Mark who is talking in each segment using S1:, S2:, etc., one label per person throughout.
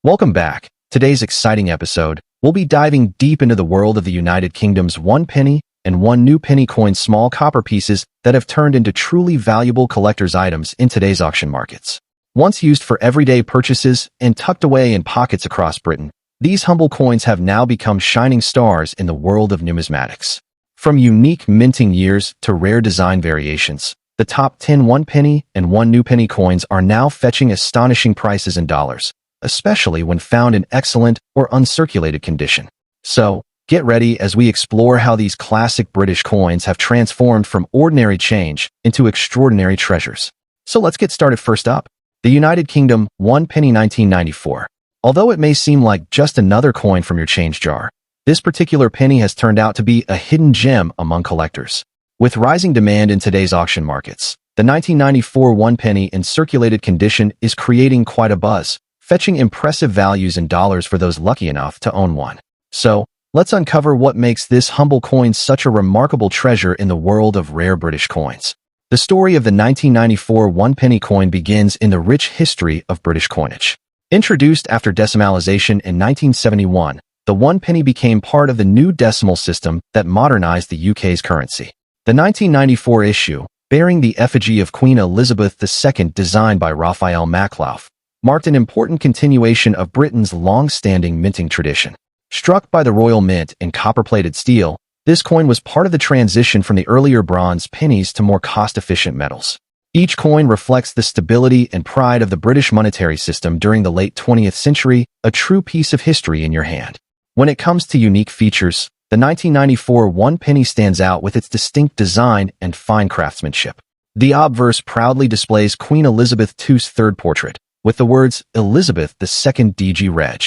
S1: Welcome back. Today's exciting episode, we'll be diving deep into the world of the United Kingdom's one penny and one new penny coin small copper pieces that have turned into truly valuable collector's items in today's auction markets. Once used for everyday purchases and tucked away in pockets across Britain, these humble coins have now become shining stars in the world of numismatics. From unique minting years to rare design variations, the top 10 one penny and one new penny coins are now fetching astonishing prices in dollars, especially when found in excellent or uncirculated condition. So, get ready as we explore how these classic British coins have transformed from ordinary change into extraordinary treasures. So let's get started. First up, the United Kingdom one penny 1994. Although it may seem like just another coin from your change jar, this particular penny has turned out to be a hidden gem among collectors. With rising demand in today's auction markets, the 1994 one penny in circulated condition is creating quite a buzz, fetching impressive values in dollars for those lucky enough to own one. So, let's uncover what makes this humble coin such a remarkable treasure in the world of rare British coins. The story of the 1994 one penny coin begins in the rich history of British coinage. Introduced after decimalization in 1971, the one penny became part of the new decimal system that modernized the UK's currency. The 1994 issue, bearing the effigy of Queen Elizabeth II designed by Raphael Makhlouf, marked an important continuation of Britain's long-standing minting tradition. Struck by the Royal Mint in copper-plated steel, this coin was part of the transition from the earlier bronze pennies to more cost-efficient metals. Each coin reflects the stability and pride of the British monetary system during the late 20th century, a true piece of history in your hand. When it comes to unique features, the 1994 one penny stands out with its distinct design and fine craftsmanship. The obverse proudly displays Queen Elizabeth II's third portrait, with the words Elizabeth II DG Reg.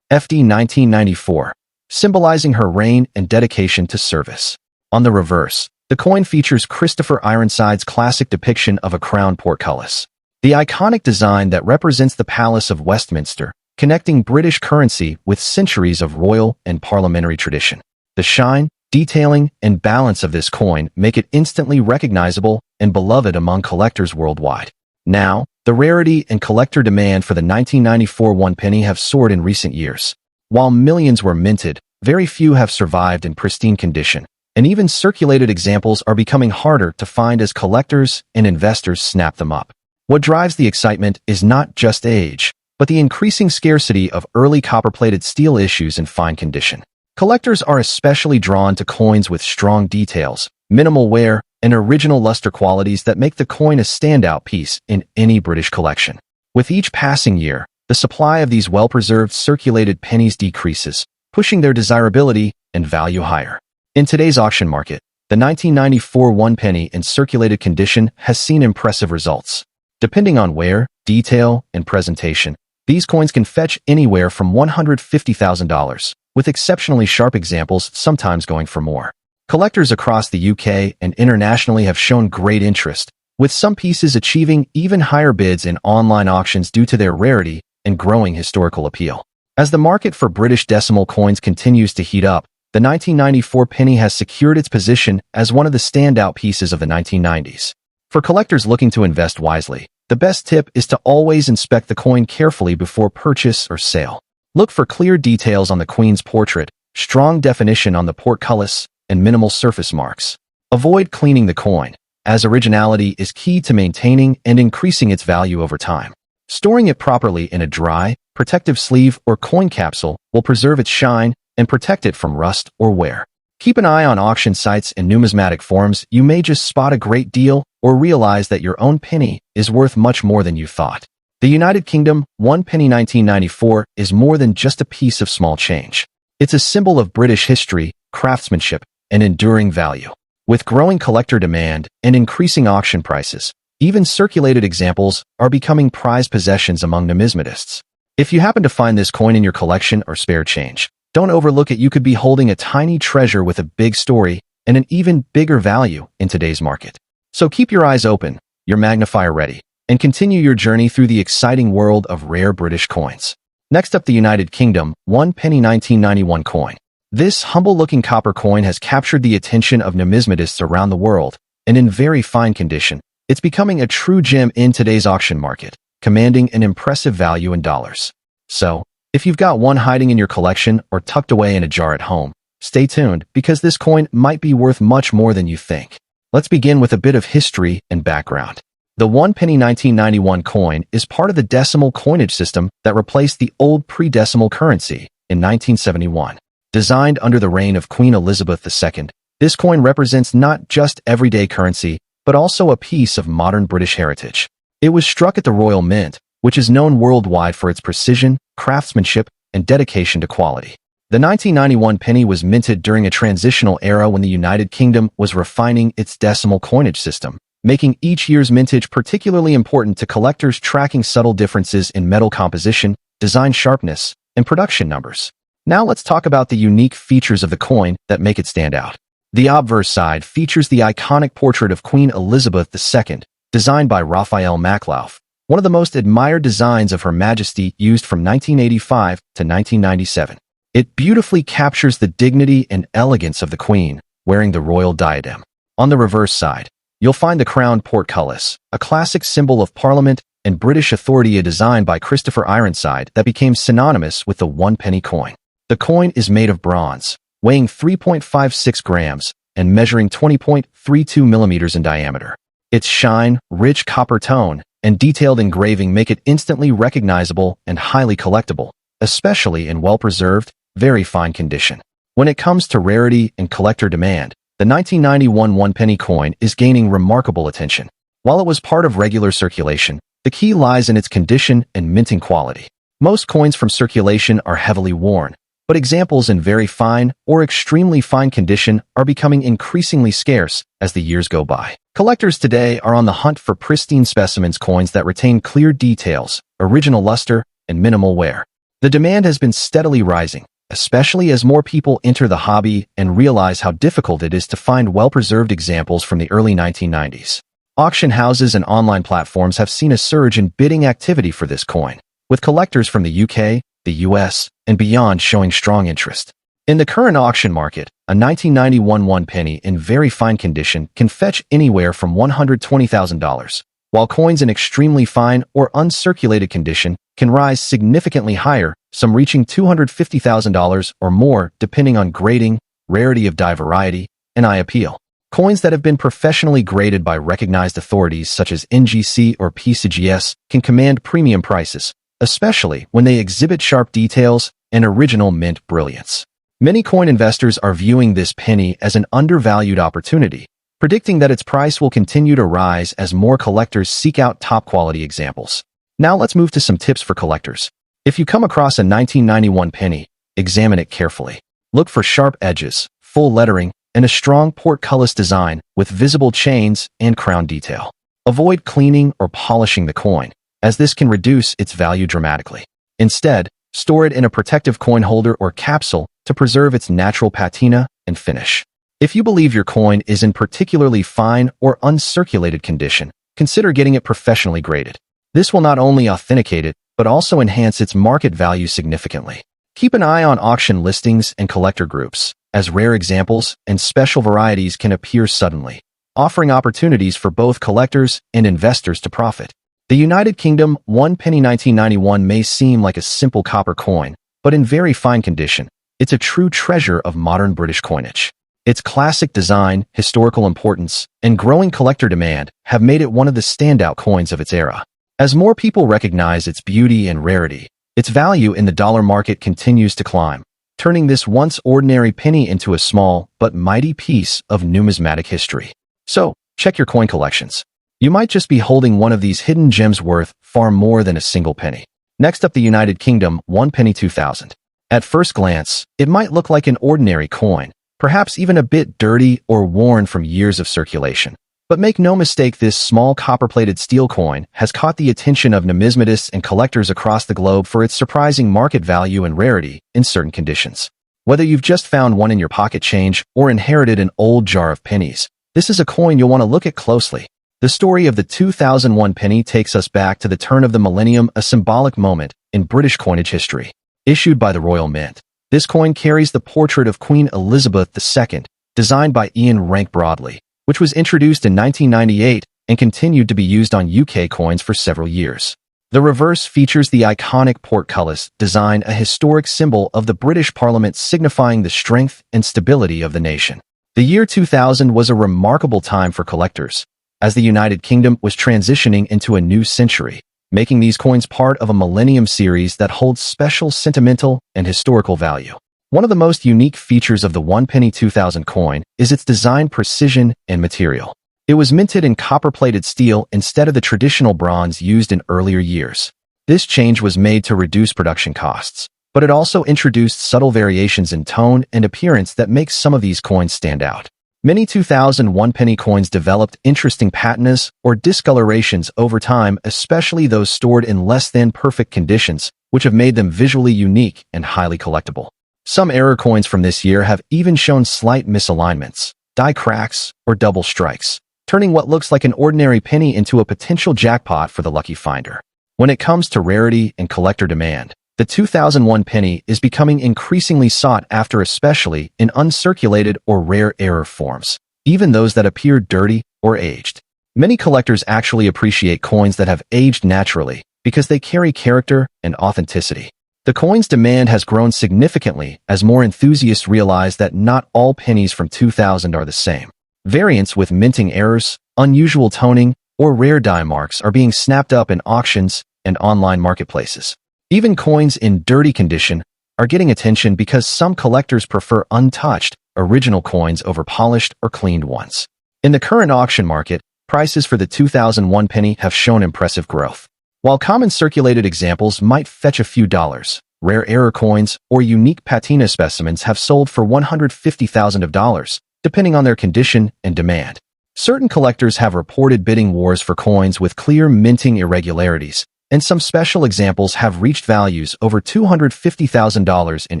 S1: FD 1994, symbolizing her reign and dedication to service. On the reverse, the coin features Christopher Ironside's classic depiction of a crown portcullis, the iconic design that represents the Palace of Westminster, connecting British currency with centuries of royal and parliamentary tradition. The shine, detailing, and balance of this coin make it instantly recognizable and beloved among collectors worldwide. Now, the rarity and collector demand for the 1994 one penny have soared in recent years. While millions were minted, very few have survived in pristine condition, and even circulated examples are becoming harder to find as collectors and investors snap them up. What drives the excitement is not just age, but the increasing scarcity of early copper-plated steel issues in fine condition. Collectors are especially drawn to coins with strong details, minimal wear, and original luster qualities that make the coin a standout piece in any British collection. With each passing year, the supply of these well-preserved circulated pennies decreases, pushing their desirability and value higher. In today's auction market, the 1994 one penny in circulated condition has seen impressive results. Depending on wear, detail, and presentation, these coins can fetch anywhere from $150,000, with exceptionally sharp examples sometimes going for more. Collectors across the UK and internationally have shown great interest, with some pieces achieving even higher bids in online auctions due to their rarity and growing historical appeal. As the market for British decimal coins continues to heat up, the 1994 penny has secured its position as one of the standout pieces of the 1990s. For collectors looking to invest wisely, the best tip is to always inspect the coin carefully before purchase or sale. Look for clear details on the Queen's portrait, strong definition on the portcullis, and minimal surface marks. Avoid cleaning the coin, as originality is key to maintaining and increasing its value over time. Storing it properly in a dry, protective sleeve or coin capsule will preserve its shine and protect it from rust or wear. Keep an eye on auction sites and numismatic forums. You may just spot a great deal or realize that your own penny is worth much more than you thought. The United Kingdom one penny 1994 is more than just a piece of small change. It's a symbol of British history, craftsmanship, and enduring value. With growing collector demand and increasing auction prices, even circulated examples are becoming prized possessions among numismatists. If you happen to find this coin in your collection or spare change, don't overlook it. You could be holding a tiny treasure with a big story and an even bigger value in today's market. So keep your eyes open, your magnifier ready, and continue your journey through the exciting world of rare British coins. Next up, the United Kingdom one penny 1991 coin. This humble-looking copper coin has captured the attention of numismatists around the world, and in very fine condition, it's becoming a true gem in today's auction market, commanding an impressive value in dollars. So, If you've got one hiding in your collection or tucked away in a jar at home, stay tuned because this coin might be worth much more than you think. Let's begin with a bit of history and background. The 1 penny 1991 coin is part of the decimal coinage system that replaced the old pre-decimal currency in 1971. Designed under the reign of Queen Elizabeth II, this coin represents not just everyday currency, but also a piece of modern British heritage. It was struck at the Royal Mint, which is known worldwide for its precision, craftsmanship, and dedication to quality. The 1991 penny was minted during a transitional era when the United Kingdom was refining its decimal coinage system, making each year's mintage particularly important to collectors tracking subtle differences in metal composition, design sharpness, and production numbers. Now let's talk about the unique features of the coin that make it stand out. The obverse side features the iconic portrait of Queen Elizabeth II, designed by Raphael Maklauf, one of the most admired designs of Her Majesty used from 1985 to 1997. It beautifully captures the dignity and elegance of the Queen, wearing the royal diadem. On the reverse side, you'll find the crowned portcullis, a classic symbol of Parliament and British authority, a design by Christopher Ironside that became synonymous with the 1 penny coin. The coin is made of bronze, weighing 3.56 grams and measuring 20.32 millimeters in diameter. Its shine, rich copper tone, and detailed engraving make it instantly recognizable and highly collectible, especially in well-preserved, very fine condition. When it comes to rarity and collector demand, the 1991 1 penny coin is gaining remarkable attention. While it was part of regular circulation, the key lies in its condition and minting quality. Most coins from circulation are heavily worn, but examples in very fine or extremely fine condition are becoming increasingly scarce as the years go by. Collectors today are on the hunt for pristine specimens, coins that retain clear details, original luster, and minimal wear. The demand has been steadily rising, especially as more people enter the hobby and realize how difficult it is to find well-preserved examples from the early 1990s. Auction houses and online platforms have seen a surge in bidding activity for this coin, with collectors from the UK, the US, and beyond showing strong interest. In the current auction market, a 1991 1 penny in very fine condition can fetch anywhere from $120,000, while coins in extremely fine or uncirculated condition can rise significantly higher, some reaching $250,000 or more depending on grading, rarity of die variety, and eye appeal. Coins that have been professionally graded by recognized authorities such as NGC or PCGS can command premium prices, especially when they exhibit sharp details and original mint brilliance. Many coin investors are viewing this penny as an undervalued opportunity, predicting that its price will continue to rise as more collectors seek out top-quality examples. Now let's move to some tips for collectors. If you come across a 1991 penny, examine it carefully. Look for sharp edges, full lettering, and a strong portcullis design with visible chains and crown detail. Avoid cleaning or polishing the coin, as this can reduce its value dramatically. Instead, store it in a protective coin holder or capsule to preserve its natural patina and finish. If you believe your coin is in particularly fine or uncirculated condition, consider getting it professionally graded. This will not only authenticate it, but also enhance its market value significantly. Keep an eye on auction listings and collector groups, as rare examples and special varieties can appear suddenly, offering opportunities for both collectors and investors to profit. The United Kingdom 1 penny 1991 may seem like a simple copper coin, but in very fine condition, it's a true treasure of modern British coinage. Its classic design, historical importance, and growing collector demand have made it one of the standout coins of its era. As more people recognize its beauty and rarity, its value in the dollar market continues to climb, turning this once ordinary penny into a small but mighty piece of numismatic history. So, check your coin collections. You might just be holding one of these hidden gems worth far more than a single penny. Next up, the United Kingdom 1 penny 2000. At first glance, it might look like an ordinary coin, perhaps even a bit dirty or worn from years of circulation. But make no mistake, this small copper-plated steel coin has caught the attention of numismatists and collectors across the globe for its surprising market value and rarity in certain conditions. Whether you've just found one in your pocket change or inherited an old jar of pennies, this is a coin you'll want to look at closely. The story of the 2001 penny takes us back to the turn of the millennium, a symbolic moment in British coinage history. Issued by the Royal Mint, this coin carries the portrait of Queen Elizabeth II, designed by Ian Rank Broadley, which was introduced in 1998 and continued to be used on UK coins for several years. The reverse features the iconic portcullis design, a historic symbol of the British Parliament signifying the strength and stability of the nation. The year 2000 was a remarkable time for collectors, as the United Kingdom was transitioning into a new century, making these coins part of a Millennium series that holds special sentimental and historical value. One of the most unique features of the 1 penny 2000 coin is its design precision and material. It was minted in copper-plated steel instead of the traditional bronze used in earlier years. This change was made to reduce production costs, but it also introduced subtle variations in tone and appearance that makes some of these coins stand out. Many 2001 penny coins developed interesting patinas or discolorations over time, especially those stored in less than perfect conditions, which have made them visually unique and highly collectible. Some error coins from this year have even shown slight misalignments, die cracks, or double strikes, turning what looks like an ordinary penny into a potential jackpot for the lucky finder. When it comes to rarity and collector demand, the 2001 penny is becoming increasingly sought after, especially in uncirculated or rare error forms, even those that appear dirty or aged. Many collectors actually appreciate coins that have aged naturally because they carry character and authenticity. The coin's demand has grown significantly as more enthusiasts realize that not all pennies from 2000 are the same. Variants with minting errors, unusual toning, or rare die marks are being snapped up in auctions and online marketplaces. Even coins in dirty condition are getting attention because some collectors prefer untouched, original coins over polished or cleaned ones. In the current auction market, prices for the 2001 penny have shown impressive growth. While common circulated examples might fetch a few dollars, rare error coins or unique patina specimens have sold for $150,000, depending on their condition and demand. Certain collectors have reported bidding wars for coins with clear minting irregularities, and some special examples have reached values over $250,000 in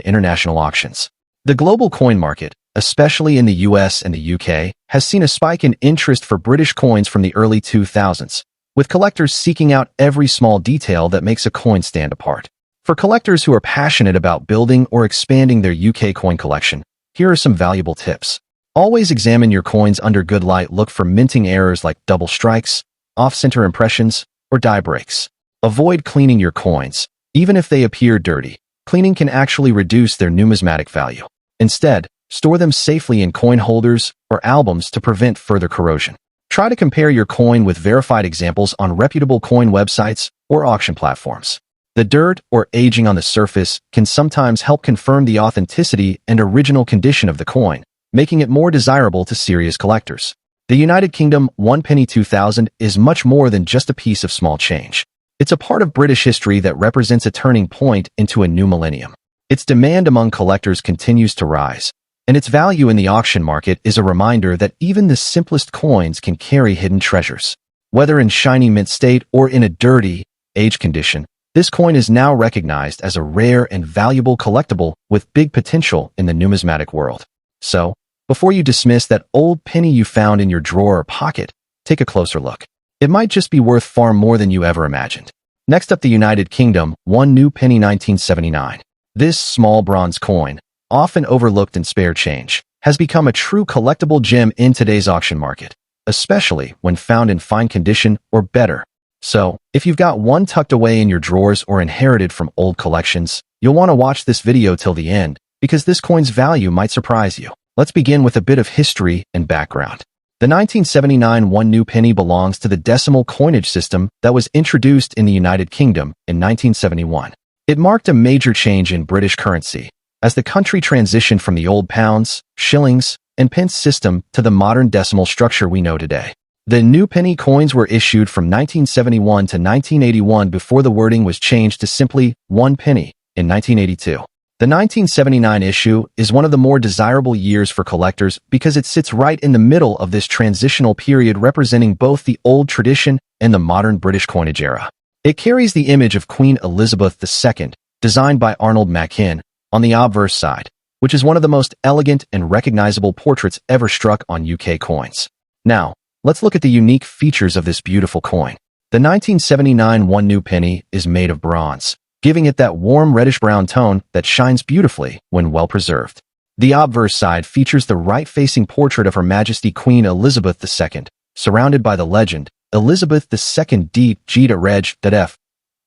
S1: international auctions. The global coin market, especially in the US and the UK, has seen a spike in interest for British coins from the early 2000s, with collectors seeking out every small detail that makes a coin stand apart. For collectors who are passionate about building or expanding their UK coin collection, here are some valuable tips. Always examine your coins under good light. Look for minting errors like double strikes, off-center impressions, or die breaks. Avoid cleaning your coins. Even if they appear dirty, cleaning can actually reduce their numismatic value. Instead, store them safely in coin holders or albums to prevent further corrosion. Try to compare your coin with verified examples on reputable coin websites or auction platforms. The dirt or aging on the surface can sometimes help confirm the authenticity and original condition of the coin, making it more desirable to serious collectors. The United Kingdom 1 penny 2000 is much more than just a piece of small change. It's a part of British history that represents a turning point into a new millennium. Its demand among collectors continues to rise, and its value in the auction market is a reminder that even the simplest coins can carry hidden treasures. Whether in shiny mint state or in a dirty, aged condition, this coin is now recognized as a rare and valuable collectible with big potential in the numismatic world. So, before you dismiss that old penny you found in your drawer or pocket, take a closer look. It might just be worth far more than you ever imagined. Next up, the United Kingdom 1 new penny 1979. This small bronze coin, often overlooked in spare change, has become a true collectible gem in today's auction market, especially when found in fine condition or better. So, if you've got one tucked away in your drawers or inherited from old collections, you'll want to watch this video till the end, because this coin's value might surprise you. Let's begin with a bit of history and background. The 1979 1 new penny belongs to the decimal coinage system that was introduced in the United Kingdom in 1971. It marked a major change in British currency, as the country transitioned from the old pounds, shillings, and pence system to the modern decimal structure we know today. The new penny coins were issued from 1971 to 1981 before the wording was changed to simply 1 penny in 1982. The 1979 issue is one of the more desirable years for collectors because it sits right in the middle of this transitional period representing both the old tradition and the modern British coinage era. It carries the image of Queen Elizabeth II, designed by Arnold Machin, on the obverse side, which is one of the most elegant and recognizable portraits ever struck on UK coins. Now, let's look at the unique features of this beautiful coin. The 1979 1 new penny is made of bronze, giving it that warm reddish-brown tone that shines beautifully when well preserved. The obverse side features the right-facing portrait of Her Majesty Queen Elizabeth II, surrounded by the legend, Elizabeth II d Gita Reg. F.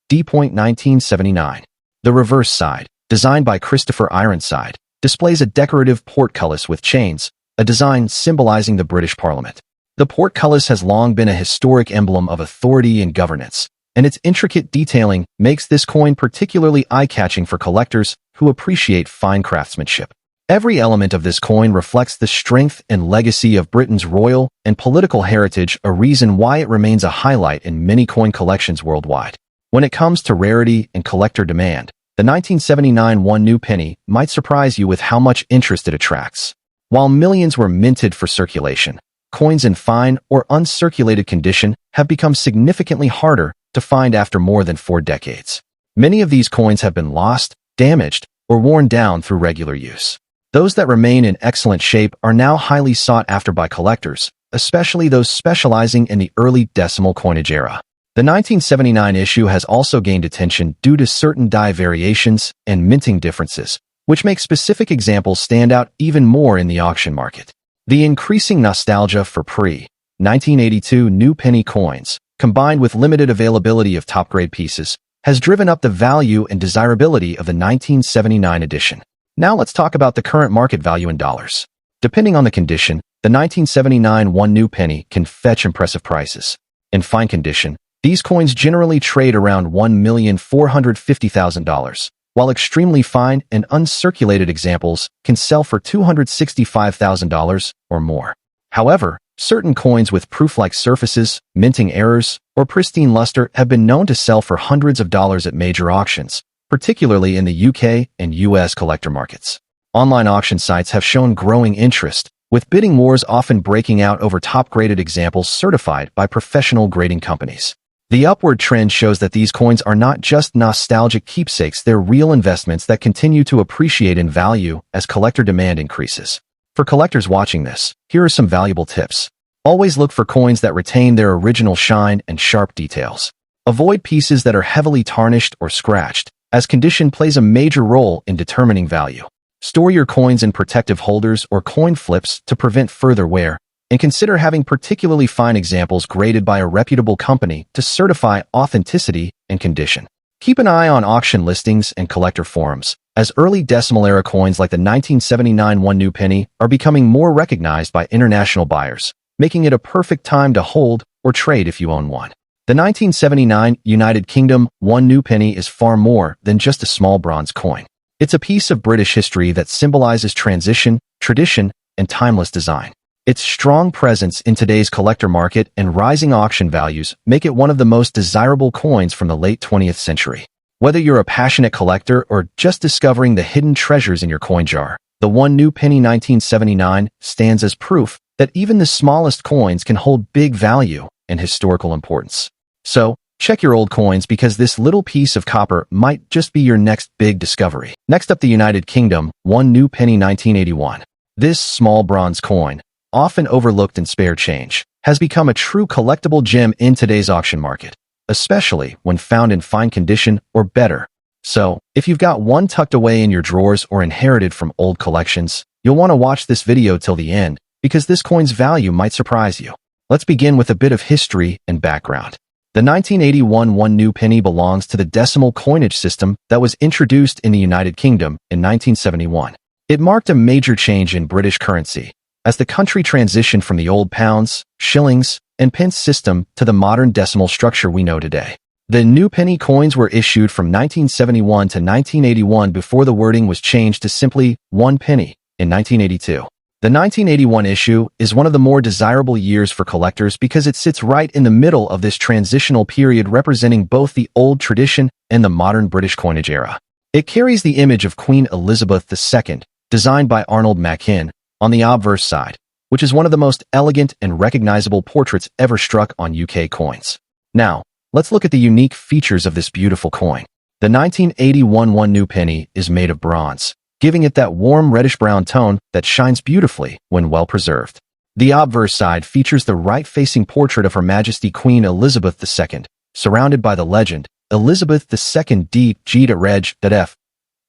S1: D.1979. The reverse side, designed by Christopher Ironside, displays a decorative portcullis with chains, a design symbolizing the British Parliament. The portcullis has long been a historic emblem of authority and governance, and its intricate detailing makes this coin particularly eye-catching for collectors who appreciate fine craftsmanship. Every element of this coin reflects the strength and legacy of Britain's royal and political heritage, a reason why it remains a highlight in many coin collections worldwide. When it comes to rarity and collector demand, the 1979 one new penny might surprise you with how much interest it attracts. While millions were minted for circulation, coins in fine or uncirculated condition have become significantly harder to find after more than 4 decades. Many of these coins have been lost, damaged, or worn down through regular use. Those that remain in excellent shape are now highly sought after by collectors, especially those specializing in the early decimal coinage era. The 1979 issue has also gained attention due to certain die variations and minting differences, which make specific examples stand out even more in the auction market. The increasing nostalgia for pre-1982 new penny coins, combined with limited availability of top-grade pieces, has driven up the value and desirability of the 1979 edition. Now let's talk about the current market value in dollars. Depending on the condition, the 1979 one new penny can fetch impressive prices. In fine condition, these coins generally trade around $1,450,000, while extremely fine and uncirculated examples can sell for $265,000 or more. However, certain coins with proof-like surfaces, minting errors, or pristine luster have been known to sell for hundreds of dollars at major auctions, particularly in the UK and US collector markets. Online auction sites have shown growing interest, with bidding wars often breaking out over top-graded examples certified by professional grading companies. The upward trend shows that these coins are not just nostalgic keepsakes, they're real investments that continue to appreciate in value as collector demand increases. For collectors watching this, here are some valuable tips. Always look for coins that retain their original shine and sharp details. Avoid pieces that are heavily tarnished or scratched, as condition plays a major role in determining value. Store your coins in protective holders or coin flips to prevent further wear, and consider having particularly fine examples graded by a reputable company to certify authenticity and condition. Keep an eye on auction listings and collector forums, as early decimal era coins like the 1979 one new penny are becoming more recognized by international buyers, making it a perfect time to hold or trade if you own one. The 1979 United Kingdom one new penny is far more than just a small bronze coin. It's a piece of British history that symbolizes transition, tradition, and timeless design. Its strong presence in today's collector market and rising auction values make it one of the most desirable coins from the late 20th century. Whether you're a passionate collector or just discovering the hidden treasures in your coin jar, the one new penny 1979 stands as proof that even the smallest coins can hold big value and historical importance. So, check your old coins because this little piece of copper might just be your next big discovery. Next up, the United Kingdom one new penny 1981. This small bronze coin, often overlooked in spare change, has become a true collectible gem in today's auction market, especially when found in fine condition or better. So, if you've got one tucked away in your drawers or inherited from old collections, you'll want to watch this video till the end because this coin's value might surprise you. Let's begin with a bit of history and background. The 1981 one new penny belongs to the decimal coinage system that was introduced in the United Kingdom in 1971. It marked a major change in British currency, as the country transitioned from the old pounds, shillings, and pence system to the modern decimal structure we know today. The new penny coins were issued from 1971 to 1981 before the wording was changed to simply one penny in 1982. The 1981 issue is one of the more desirable years for collectors because it sits right in the middle of this transitional period representing both the old tradition and the modern British coinage era. It carries the image of Queen Elizabeth II, designed by Arnold Machin, on the obverse side, which is one of the most elegant and recognizable portraits ever struck on UK coins. Now, let's look at the unique features of this beautiful coin. The 1981 one new penny is made of bronze, giving it that warm reddish-brown tone that shines beautifully when well-preserved. The obverse side features the right-facing portrait of Her Majesty Queen Elizabeth II, surrounded by the legend, Elizabeth II D. G. Reg. F.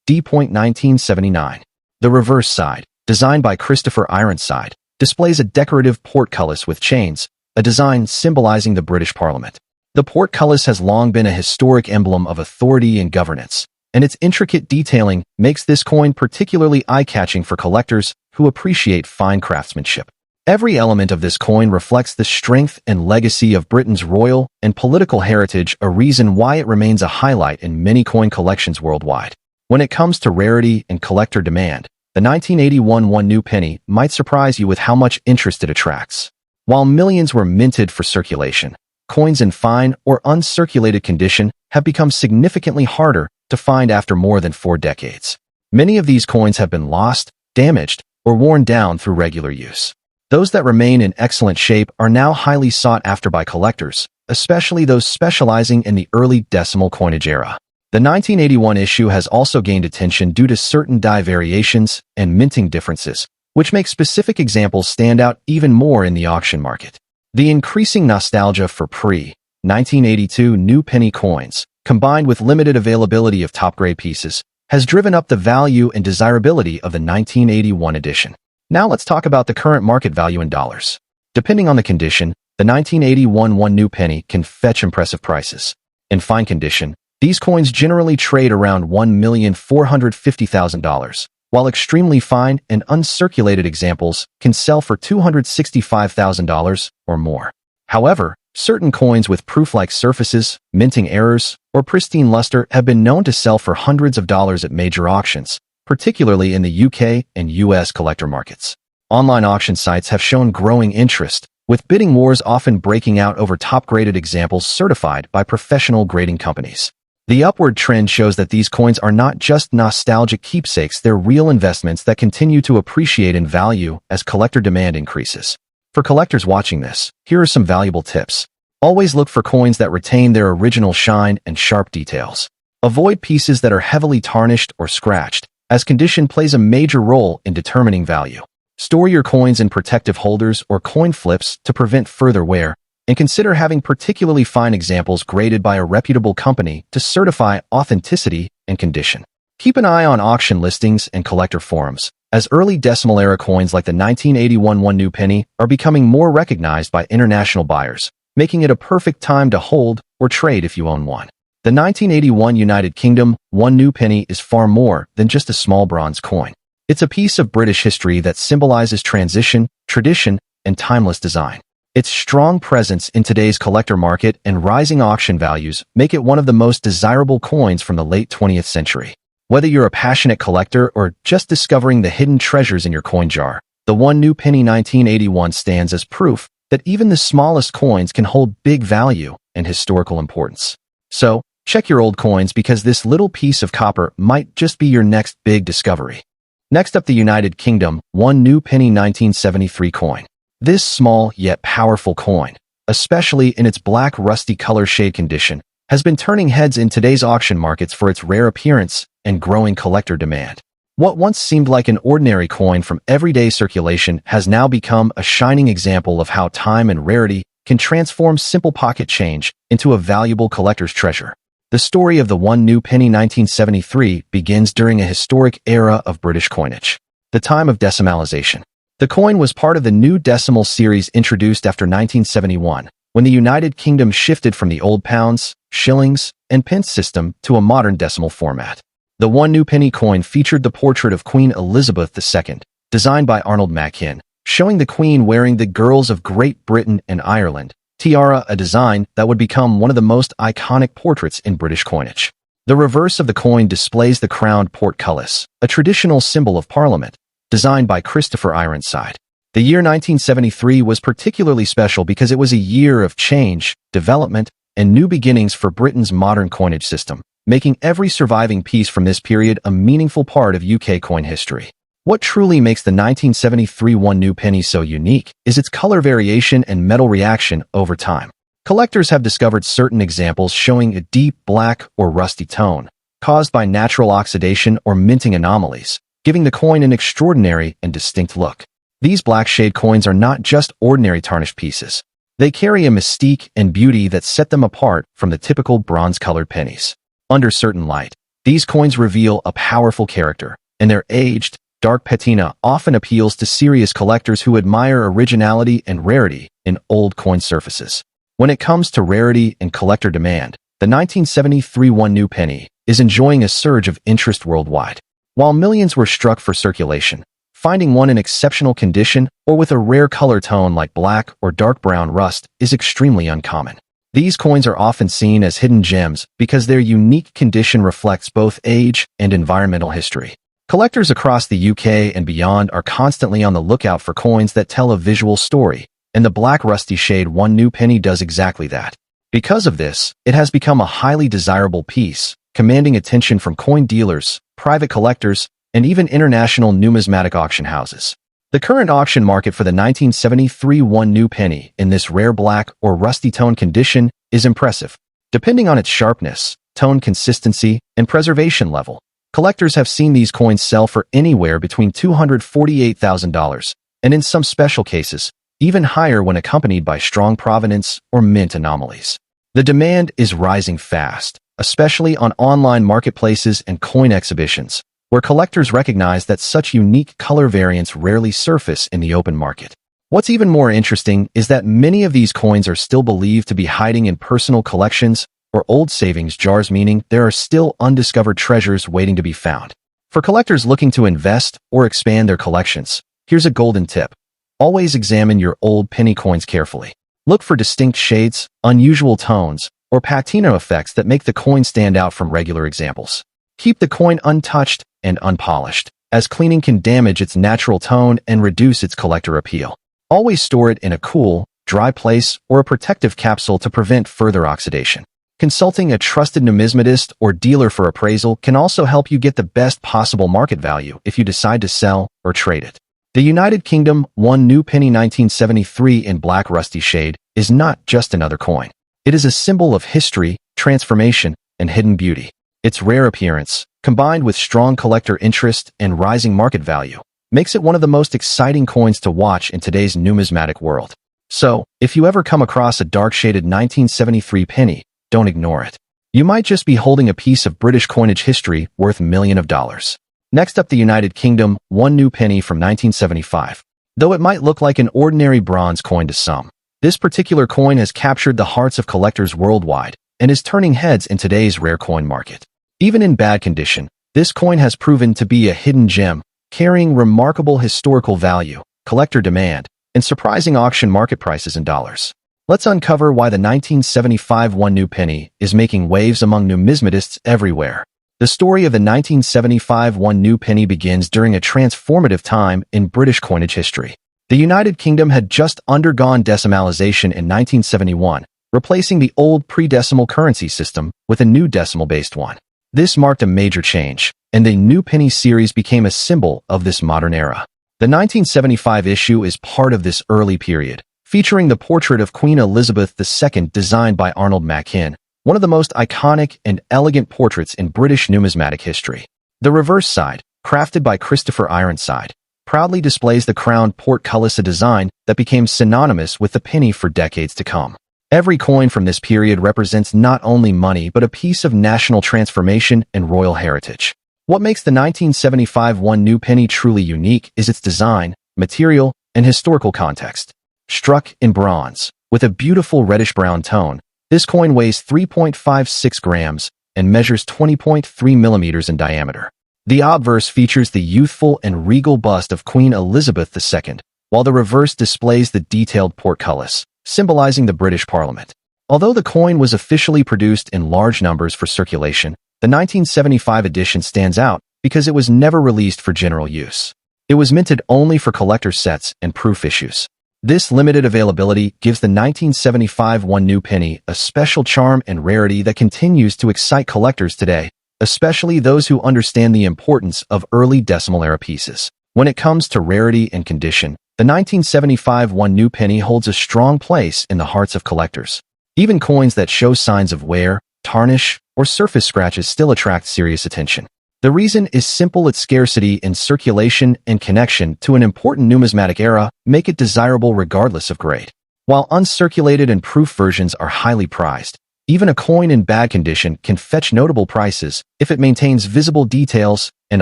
S1: D.1979. The reverse side, designed by Christopher Ironside, displays a decorative portcullis with chains, a design symbolizing the British Parliament. The portcullis has long been a historic emblem of authority and governance, and its intricate detailing makes this coin particularly eye-catching for collectors who appreciate fine craftsmanship. Every element of this coin reflects the strength and legacy of Britain's royal and political heritage, a reason why it remains a highlight in many coin collections worldwide. When it comes to rarity and collector demand, the 1981 one new penny might surprise you with how much interest it attracts. While millions were minted for circulation, coins in fine or uncirculated condition have become significantly harder to find after more than 4 decades. Many of these coins have been lost, damaged, or worn down through regular use. Those that remain in excellent shape are now highly sought after by collectors, especially those specializing in the early decimal coinage era. The 1981 issue has also gained attention due to certain die variations and minting differences, which make specific examples stand out even more in the auction market. The increasing nostalgia for pre-1982 new penny coins, combined with limited availability of top-grade pieces, has driven up the value and desirability of the 1981 edition. Now let's talk about the current market value in dollars. Depending on the condition, the 1981 one new penny can fetch impressive prices. In fine condition, these coins generally trade around $1,450,000, while extremely fine and uncirculated examples can sell for $265,000 or more. However, certain coins with proof-like surfaces, minting errors, or pristine luster have been known to sell for hundreds of dollars at major auctions, particularly in the UK and US collector markets. Online auction sites have shown growing interest, with bidding wars often breaking out over top-graded examples certified by professional grading companies. The upward trend shows that these coins are not just nostalgic keepsakes, they're real investments that continue to appreciate in value as collector demand increases. For collectors watching this, here are some valuable tips. Always look for coins that retain their original shine and sharp details. Avoid pieces that are heavily tarnished or scratched, as condition plays a major role in determining value. Store your coins in protective holders or coin flips to prevent further wear, and consider having particularly fine examples graded by a reputable company to certify authenticity and condition. Keep an eye on auction listings and collector forums, as early decimal era coins like the 1981 one new penny are becoming more recognized by international buyers, making it a perfect time to hold or trade if you own one. The 1981 United Kingdom one new penny is far more than just a small bronze coin. It's a piece of British history that symbolizes transition, tradition, and timeless design. Its strong presence in today's collector market and rising auction values make it one of the most desirable coins from the late 20th century. Whether you're a passionate collector or just discovering the hidden treasures in your coin jar, the one new penny 1981 stands as proof that even the smallest coins can hold big value and historical importance. So, check your old coins because this little piece of copper might just be your next big discovery. Next up, the United Kingdom one new penny 1973 coin. This small yet powerful coin, especially in its black rusty color shade condition, has been turning heads in today's auction markets for its rare appearance and growing collector demand. What once seemed like an ordinary coin from everyday circulation has now become a shining example of how time and rarity can transform simple pocket change into a valuable collector's treasure. The story of the one new penny 1973 begins during a historic era of British coinage, the time of decimalization. The coin was part of the new decimal series introduced after 1971, when the United Kingdom shifted from the old pounds, shillings, and pence system to a modern decimal format. The one new penny coin featured the portrait of Queen Elizabeth II, designed by Arnold Machin, showing the Queen wearing the Girls of Great Britain and Ireland tiara, a design that would become one of the most iconic portraits in British coinage. The reverse of the coin displays the crowned portcullis, a traditional symbol of Parliament, designed by Christopher Ironside. The year 1973 was particularly special because it was a year of change, development, and new beginnings for Britain's modern coinage system, making every surviving piece from this period a meaningful part of UK coin history. What truly makes the 1973 one new penny so unique is its color variation and metal reaction over time. Collectors have discovered certain examples showing a deep black or rusty tone, caused by natural oxidation or minting anomalies, giving the coin an extraordinary and distinct look. These black shade coins are not just ordinary tarnished pieces. They carry a mystique and beauty that set them apart from the typical bronze-colored pennies. Under certain light, these coins reveal a powerful character, and their aged, dark patina often appeals to serious collectors who admire originality and rarity in old coin surfaces. When it comes to rarity and collector demand, the 1973 one new penny is enjoying a surge of interest worldwide. While millions were struck for circulation, finding one in exceptional condition or with a rare color tone like black or dark brown rust is extremely uncommon. These coins are often seen as hidden gems because their unique condition reflects both age and environmental history. Collectors across the UK and beyond are constantly on the lookout for coins that tell a visual story, and the black rusty shade one new penny does exactly that. Because of this, it has become a highly desirable piece, commanding attention from coin dealers, private collectors, and even international numismatic auction houses. The current auction market for the 1973 one new penny in this rare black or rusty tone condition is impressive. Depending on its sharpness, tone consistency, and preservation level, collectors have seen these coins sell for anywhere between $248,000, and in some special cases, even higher when accompanied by strong provenance or mint anomalies. The demand is rising fast, especially on online marketplaces and coin exhibitions, where collectors recognize that such unique color variants rarely surface in the open market. What's even more interesting is that many of these coins are still believed to be hiding in personal collections or old savings jars, meaning there are still undiscovered treasures waiting to be found. For collectors looking to invest or expand their collections, here's a golden tip. Always examine your old penny coins carefully. Look for distinct shades, unusual tones, or patina effects that make the coin stand out from regular examples. Keep the coin untouched and unpolished, as cleaning can damage its natural tone and reduce its collector appeal. Always store it in a cool, dry place or a protective capsule to prevent further oxidation. Consulting a trusted numismatist or dealer for appraisal can also help you get the best possible market value if you decide to sell or trade it. The United Kingdom one new penny 1973 in black rusty shade is not just another coin. It is a symbol of history, transformation, and hidden beauty. Its rare appearance, combined with strong collector interest and rising market value, makes it one of the most exciting coins to watch in today's numismatic world. So, if you ever come across a dark-shaded 1973 penny, don't ignore it. You might just be holding a piece of British coinage history worth millions of dollars. Next up, the United Kingdom one new penny from 1975. Though it might look like an ordinary bronze coin to some, this particular coin has captured the hearts of collectors worldwide and is turning heads in today's rare coin market. Even in bad condition, this coin has proven to be a hidden gem, carrying remarkable historical value, collector demand, and surprising auction market prices in dollars. Let's uncover why the 1975 one new penny is making waves among numismatists everywhere. The story of the 1975 one new penny begins during a transformative time in British coinage history. The United Kingdom had just undergone decimalization in 1971, replacing the old pre-decimal currency system with a new decimal-based one. This marked a major change, and the new penny series became a symbol of this modern era. The 1975 issue is part of this early period, featuring the portrait of Queen Elizabeth II designed by Arnold Machin, one of the most iconic and elegant portraits in British numismatic history. The reverse side, crafted by Christopher Ironside, proudly displays the crowned portcullis, a design that became synonymous with the penny for decades to come. Every coin from this period represents not only money but a piece of national transformation and royal heritage. What makes the 1975 one new penny truly unique is its design, material, and historical context. Struck in bronze, with a beautiful reddish-brown tone, this coin weighs 3.56 grams and measures 20.3 millimeters in diameter. The obverse features the youthful and regal bust of Queen Elizabeth II, while the reverse displays the detailed portcullis, symbolizing the British Parliament. Although the coin was officially produced in large numbers for circulation, the 1975 edition stands out because it was never released for general use. It was minted only for collector sets and proof issues. This limited availability gives the 1975 one new penny a special charm and rarity that continues to excite collectors today, especially those who understand the importance of early decimal-era pieces. When it comes to rarity and condition, the 1975 one new penny holds a strong place in the hearts of collectors. Even coins that show signs of wear, tarnish, or surface scratches still attract serious attention. The reason is simple: its scarcity in circulation and connection to an important numismatic era make it desirable regardless of grade. While uncirculated and proof versions are highly prized, even a coin in bad condition can fetch notable prices if it maintains visible details and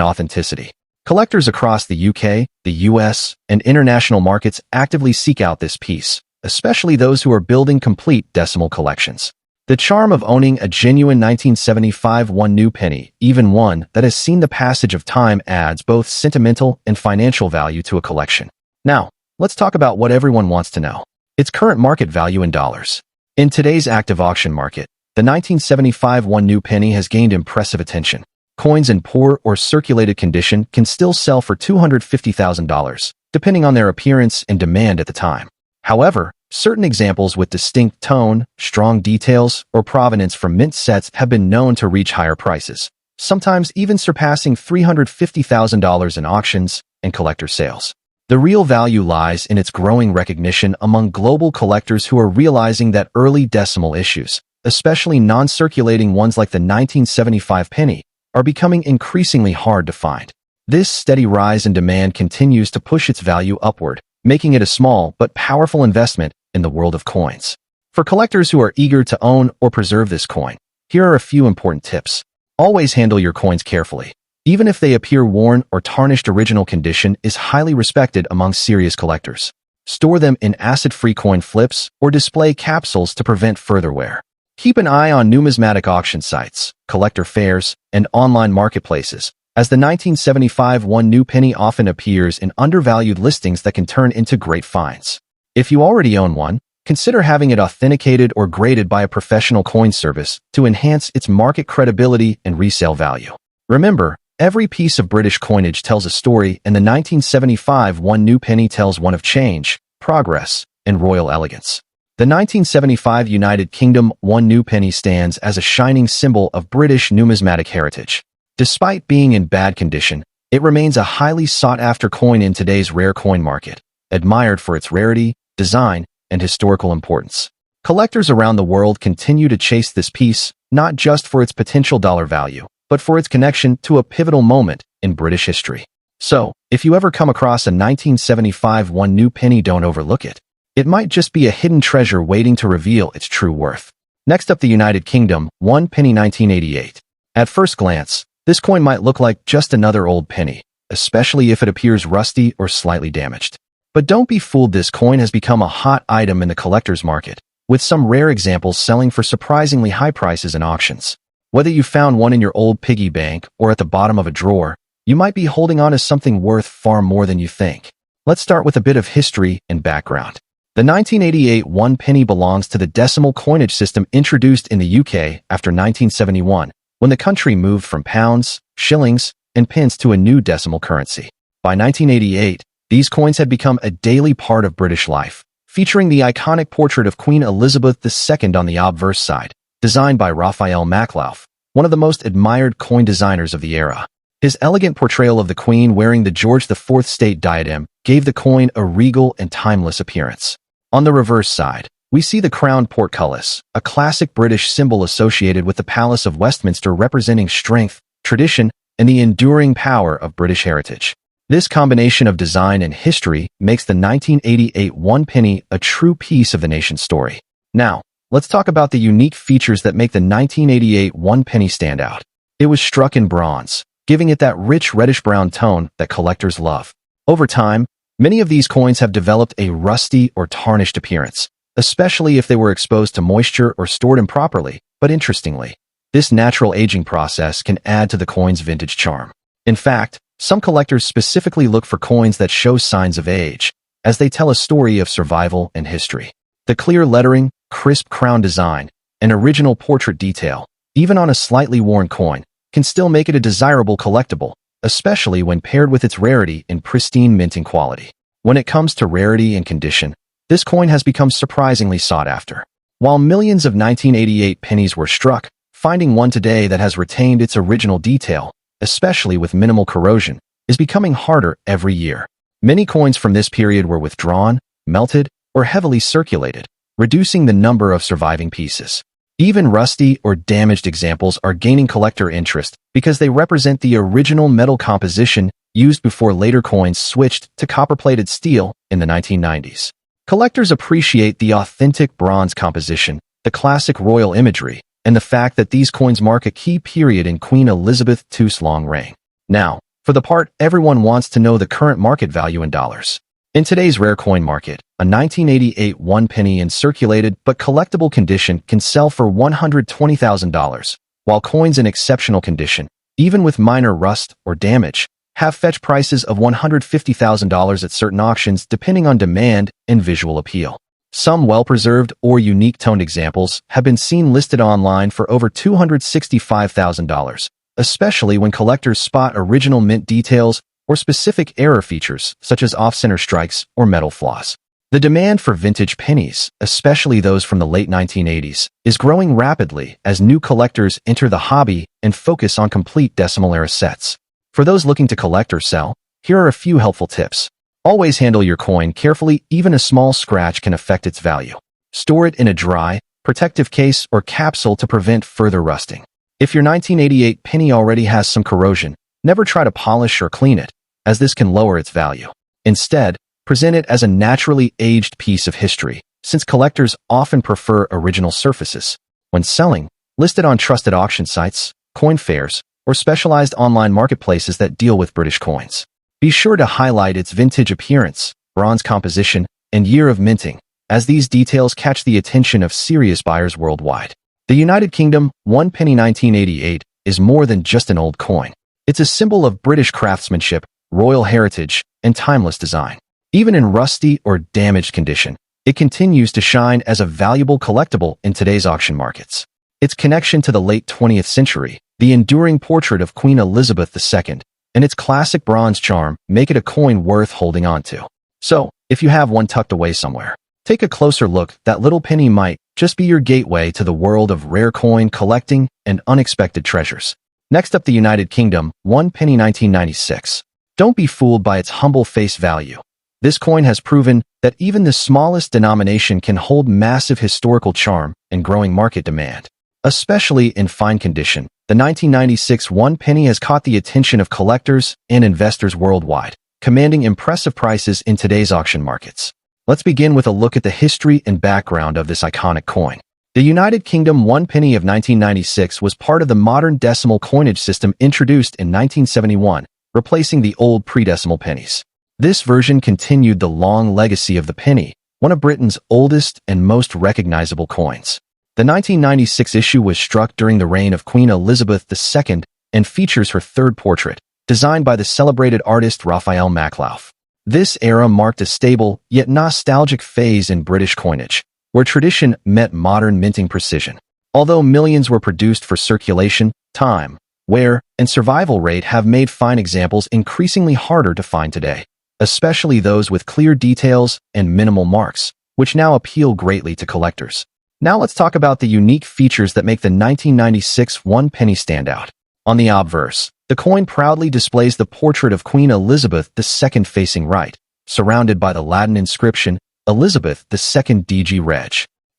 S1: authenticity. Collectors across the UK, the US, and international markets actively seek out this piece, especially those who are building complete decimal collections. The charm of owning a genuine 1975 one new penny, even one that has seen the passage of time, adds both sentimental and financial value to a collection. Now, let's talk about what everyone wants to know: its current market value in dollars. In today's active auction market, the 1975 one new penny has gained impressive attention. Coins in poor or circulated condition can still sell for $250,000, depending on their appearance and demand at the time. However, certain examples with distinct tone, strong details, or provenance from mint sets have been known to reach higher prices, sometimes even surpassing $350,000 in auctions and collector sales. The real value lies in its growing recognition among global collectors who are realizing that early decimal issues, especially non-circulating ones like the 1975 penny, are becoming increasingly hard to find. This steady rise in demand continues to push its value upward, making it a small but powerful investment in the world of coins. For collectors who are eager to own or preserve this coin, here are a few important tips. Always handle your coins carefully. Even if they appear worn or tarnished, original condition is highly respected among serious collectors. Store them in acid-free coin flips or display capsules to prevent further wear. Keep an eye on numismatic auction sites, collector fairs, and online marketplaces, as the 1975 one new penny often appears in undervalued listings that can turn into great finds. If you already own one, consider having it authenticated or graded by a professional coin service to enhance its market credibility and resale value. Remember, every piece of British coinage tells a story, and the 1975 one new penny tells one of change, progress, and royal elegance. The 1975 United Kingdom one new penny stands as a shining symbol of British numismatic heritage. Despite being in bad condition, it remains a highly sought-after coin in today's rare coin market, admired for its rarity, design, and historical importance. Collectors around the world continue to chase this piece, not just for its potential dollar value, but for its connection to a pivotal moment in British history. So, if you ever come across a 1975 one new penny, don't overlook it. It might just be a hidden treasure waiting to reveal its true worth. Next up, the United Kingdom one penny 1988. At first glance, this coin might look like just another old penny, especially if it appears rusty or slightly damaged. But don't be fooled, this coin has become a hot item in the collector's market, with some rare examples selling for surprisingly high prices in auctions. Whether you found one in your old piggy bank or at the bottom of a drawer, you might be holding on to something worth far more than you think. Let's start with a bit of history and background. The 1988 one penny belongs to the decimal coinage system introduced in the UK after 1971, when the country moved from pounds, shillings, and pence to a new decimal currency. By 1988, these coins had become a daily part of British life, featuring the iconic portrait of Queen Elizabeth II on the obverse side, designed by Raphael Maklauf, one of the most admired coin designers of the era. His elegant portrayal of the Queen wearing the George IV state diadem gave the coin a regal and timeless appearance. On the reverse side, we see the crowned portcullis, a classic British symbol associated with the Palace of Westminster, representing strength, tradition, and the enduring power of British heritage. This combination of design and history makes the 1988 one penny a true piece of the nation's story. Now, let's talk about the unique features that make the 1988 one penny stand out. It was struck in bronze, giving it that rich reddish-brown tone that collectors love. Over time, many of these coins have developed a rusty or tarnished appearance, especially if they were exposed to moisture or stored improperly. But interestingly, this natural aging process can add to the coin's vintage charm. In fact, some collectors specifically look for coins that show signs of age, as they tell a story of survival and history. The clear lettering, crisp crown design, and original portrait detail, even on a slightly worn coin, can still make it a desirable collectible, especially when paired with its rarity and pristine minting quality. When it comes to rarity and condition, this coin has become surprisingly sought after. While millions of 1988 pennies were struck, finding one today that has retained its original detail, especially with minimal corrosion, is becoming harder every year. Many coins from this period were withdrawn, melted, or heavily circulated, reducing the number of surviving pieces. Even rusty or damaged examples are gaining collector interest because they represent the original metal composition used before later coins switched to copper-plated steel in the 1990s. Collectors appreciate the authentic bronze composition, the classic royal imagery, and the fact that these coins mark a key period in Queen Elizabeth II's long reign. Now, for the part everyone wants to know: the current market value in dollars. In today's rare coin market, a 1988 one penny in circulated but collectible condition can sell for $120,000, while coins in exceptional condition, even with minor rust or damage, have fetch prices of $150,000 at certain auctions depending on demand and visual appeal. Some well-preserved or unique-toned examples have been seen listed online for over $265,000, especially when collectors spot original mint details or specific error features such as off-center strikes or metal flaws. The demand for vintage pennies, especially those from the late 1980s, is growing rapidly as new collectors enter the hobby and focus on complete decimal-era sets. For those looking to collect or sell, here are a few helpful tips. Always handle your coin carefully. Even a small scratch can affect its value. Store it in a dry, protective case or capsule to prevent further rusting. If your 1988 penny already has some corrosion, never try to polish or clean it, as this can lower its value. Instead, present it as a naturally aged piece of history, since collectors often prefer original surfaces. When selling, list it on trusted auction sites, coin fairs, or specialized online marketplaces that deal with British coins. Be sure to highlight its vintage appearance, bronze composition, and year of minting, as these details catch the attention of serious buyers worldwide. The United Kingdom one penny 1988 is more than just an old coin. It's a symbol of British craftsmanship, royal heritage, and timeless design. Even in rusty or damaged condition, it continues to shine as a valuable collectible in today's auction markets. Its connection to the late 20th century, the enduring portrait of Queen Elizabeth II, and its classic bronze charm make it a coin worth holding on to. So, if you have one tucked away somewhere, take a closer look. That little penny might just be your gateway to the world of rare coin collecting and unexpected treasures. Next up, the United Kingdom one penny 1996. Don't be fooled by its humble face value. This coin has proven that even the smallest denomination can hold massive historical charm and growing market demand. Especially in fine condition, the 1996 one penny has caught the attention of collectors and investors worldwide, commanding impressive prices in today's auction markets. Let's begin with a look at the history and background of this iconic coin. The United Kingdom one penny of 1996 was part of the modern decimal coinage system introduced in 1971, replacing the old pre-decimal pennies. This version continued the long legacy of the penny, one of Britain's oldest and most recognizable coins. The 1996 issue was struck during the reign of Queen Elizabeth II and features her third portrait, designed by the celebrated artist Raphael Maklauf. This era marked a stable yet nostalgic phase in British coinage, where tradition met modern minting precision. Although millions were produced for circulation, time, wear, and survival rate have made fine examples increasingly harder to find today, especially those with clear details and minimal marks, which now appeal greatly to collectors. Now let's talk about the unique features that make the 1996 one penny stand out. On the obverse, the coin proudly displays the portrait of Queen Elizabeth II facing right, surrounded by the Latin inscription, Elizabeth II DG Reg.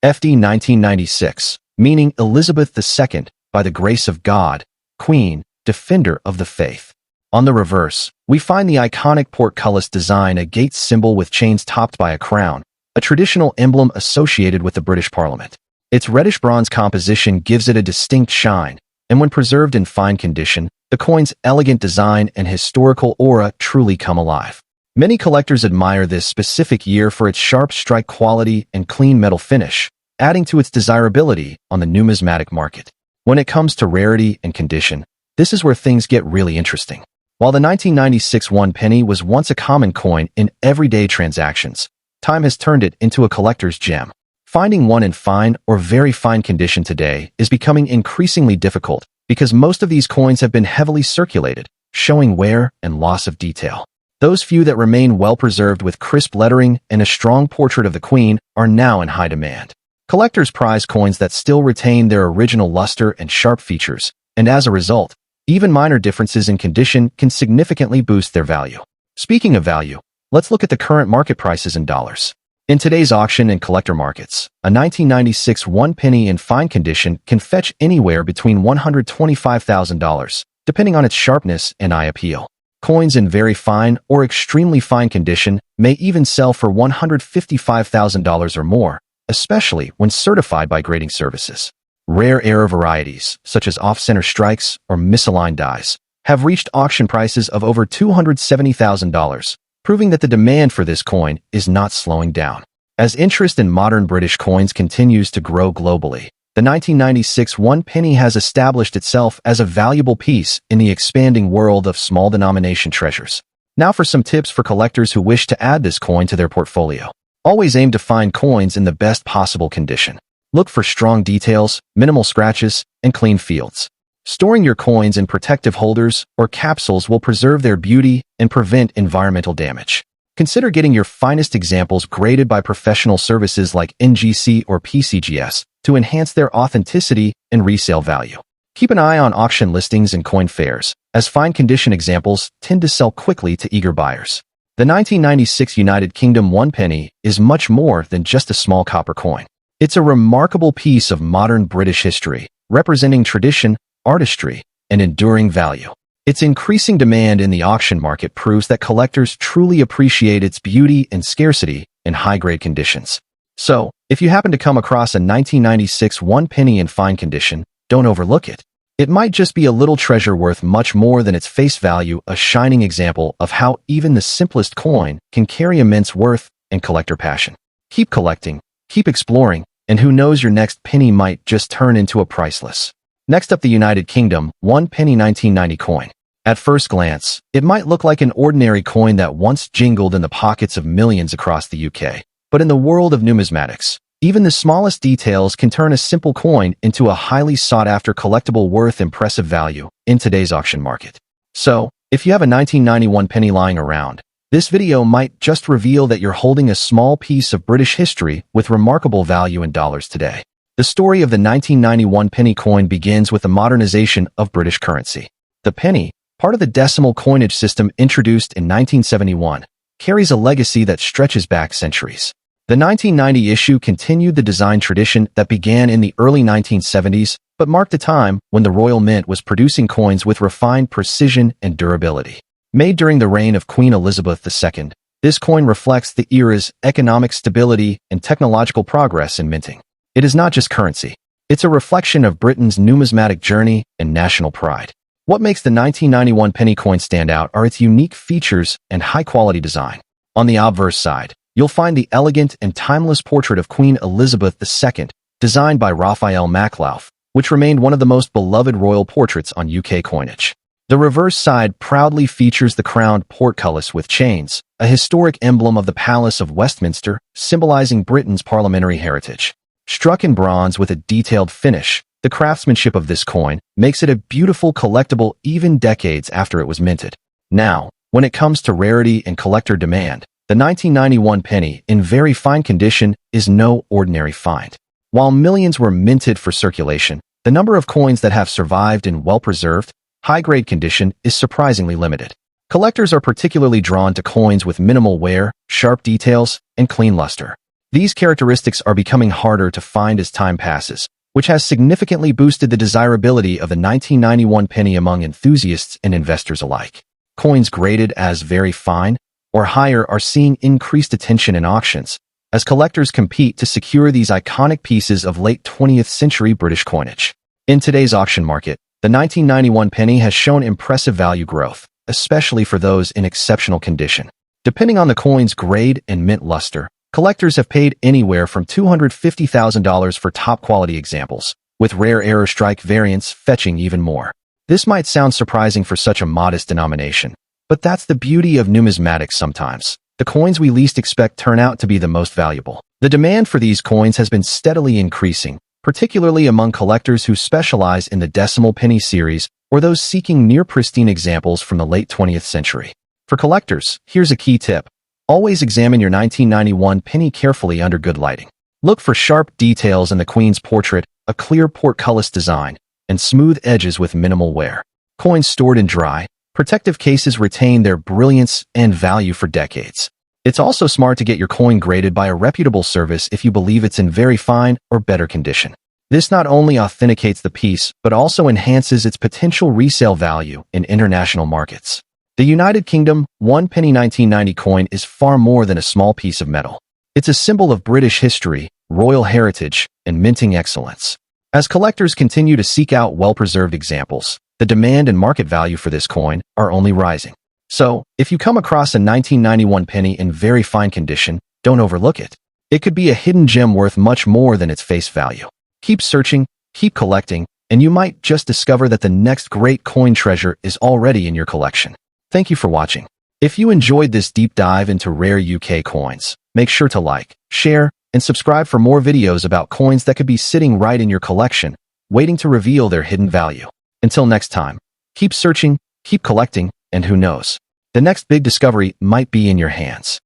S1: FD 1996, meaning Elizabeth II, by the grace of God, Queen, Defender of the Faith. On the reverse, we find the iconic portcullis design, a gate symbol with chains topped by a crown, a traditional emblem associated with the British Parliament. Its reddish bronze composition gives it a distinct shine, and when preserved in fine condition, the coin's elegant design and historical aura truly come alive. Many collectors admire this specific year for its sharp strike quality and clean metal finish, adding to its desirability on the numismatic market. When it comes to rarity and condition, this is where things get really interesting. While the 1996 one penny was once a common coin in everyday transactions, time has turned it into a collector's gem. Finding one in fine or very fine condition today is becoming increasingly difficult because most of these coins have been heavily circulated, showing wear and loss of detail. Those few that remain well-preserved with crisp lettering and a strong portrait of the Queen are now in high demand. Collectors prize coins that still retain their original luster and sharp features, and as a result, even minor differences in condition can significantly boost their value. Speaking of value, let's look at the current market prices in dollars. In today's auction and collector markets, a 1996 one penny in fine condition can fetch anywhere between $125,000, depending on its sharpness and eye appeal. Coins in very fine or extremely fine condition may even sell for $155,000 or more, especially when certified by grading services. Rare error varieties, such as off-center strikes or misaligned dies, have reached auction prices of over $270,000, proving that the demand for this coin is not slowing down. As interest in modern British coins continues to grow globally, the 1996 one penny has established itself as a valuable piece in the expanding world of small denomination treasures. Now for some tips for collectors who wish to add this coin to their portfolio. Always aim to find coins in the best possible condition. Look for strong details, minimal scratches, and clean fields. Storing your coins in protective holders or capsules will preserve their beauty and prevent environmental damage. Consider getting your finest examples graded by professional services like NGC or PCGS to enhance their authenticity and resale value. Keep an eye on auction listings and coin fairs, as fine condition examples tend to sell quickly to eager buyers. The 1996 United Kingdom one penny is much more than just a small copper coin. It's a remarkable piece of modern British history, representing tradition, artistry, and enduring value. Its increasing demand in the auction market proves that collectors truly appreciate its beauty and scarcity in high-grade conditions. So, if you happen to come across a 1996 one penny in fine condition, don't overlook it. It might just be a little treasure worth much more than its face value, a shining example of how even the simplest coin can carry immense worth and collector passion. Keep collecting, keep exploring, and who knows, your next penny might just turn into a priceless. Next up, the United Kingdom one penny 1990 coin. At first glance, it might look like an ordinary coin that once jingled in the pockets of millions across the UK. But in the world of numismatics, even the smallest details can turn a simple coin into a highly sought-after collectible worth impressive value in today's auction market. So, if you have a 1991 penny lying around, this video might just reveal that you're holding a small piece of British history with remarkable value in dollars today. The story of the 1991 penny coin begins with the modernization of British currency. The penny, part of the decimal coinage system introduced in 1971, carries a legacy that stretches back centuries. The 1990 issue continued the design tradition that began in the early 1970s, but marked a time when the Royal Mint was producing coins with refined precision and durability. Made during the reign of Queen Elizabeth II, this coin reflects the era's economic stability and technological progress in minting. It is not just currency. It's a reflection of Britain's numismatic journey and national pride. What makes the 1991 penny coin stand out are its unique features and high-quality design. On the obverse side, you'll find the elegant and timeless portrait of Queen Elizabeth II, designed by Raphael Maklauf, which remained one of the most beloved royal portraits on UK coinage. The reverse side proudly features the crowned portcullis with chains, a historic emblem of the Palace of Westminster, symbolizing Britain's parliamentary heritage. Struck in bronze with a detailed finish, the craftsmanship of this coin makes it a beautiful collectible even decades after it was minted. Now, when it comes to rarity and collector demand, the 1991 penny in very fine condition is no ordinary find. While millions were minted for circulation, the number of coins that have survived in well-preserved, high-grade condition is surprisingly limited. Collectors are particularly drawn to coins with minimal wear, sharp details, and clean luster. These characteristics are becoming harder to find as time passes, which has significantly boosted the desirability of the 1991 penny among enthusiasts and investors alike. Coins graded as very fine or higher are seeing increased attention in auctions, as collectors compete to secure these iconic pieces of late 20th century British coinage. In today's auction market, the 1991 penny has shown impressive value growth, especially for those in exceptional condition. Depending on the coin's grade and mint luster, collectors have paid anywhere from $250,000 for top-quality examples, with rare error strike variants fetching even more. This might sound surprising for such a modest denomination, but that's the beauty of numismatics sometimes. The coins we least expect turn out to be the most valuable. The demand for these coins has been steadily increasing, particularly among collectors who specialize in the decimal penny series or those seeking near-pristine examples from the late 20th century. For collectors, here's a key tip. Always examine your 1991 penny carefully under good lighting. Look for sharp details in the Queen's portrait, a clear portcullis design, and smooth edges with minimal wear. Coins stored in dry, protective cases retain their brilliance and value for decades. It's also smart to get your coin graded by a reputable service if you believe it's in very fine or better condition. This not only authenticates the piece, but also enhances its potential resale value in international markets. The United Kingdom one penny 1990 coin is far more than a small piece of metal. It's a symbol of British history, royal heritage, and minting excellence. As collectors continue to seek out well-preserved examples, the demand and market value for this coin are only rising. So, if you come across a 1991 penny in very fine condition, don't overlook it. It could be a hidden gem worth much more than its face value. Keep searching, keep collecting, and you might just discover that the next great coin treasure is already in your collection. Thank you for watching. If you enjoyed this deep dive into rare UK coins, make sure to like, share, and subscribe for more videos about coins that could be sitting right in your collection, waiting to reveal their hidden value. Until next time, keep searching, keep collecting, and who knows, the next big discovery might be in your hands.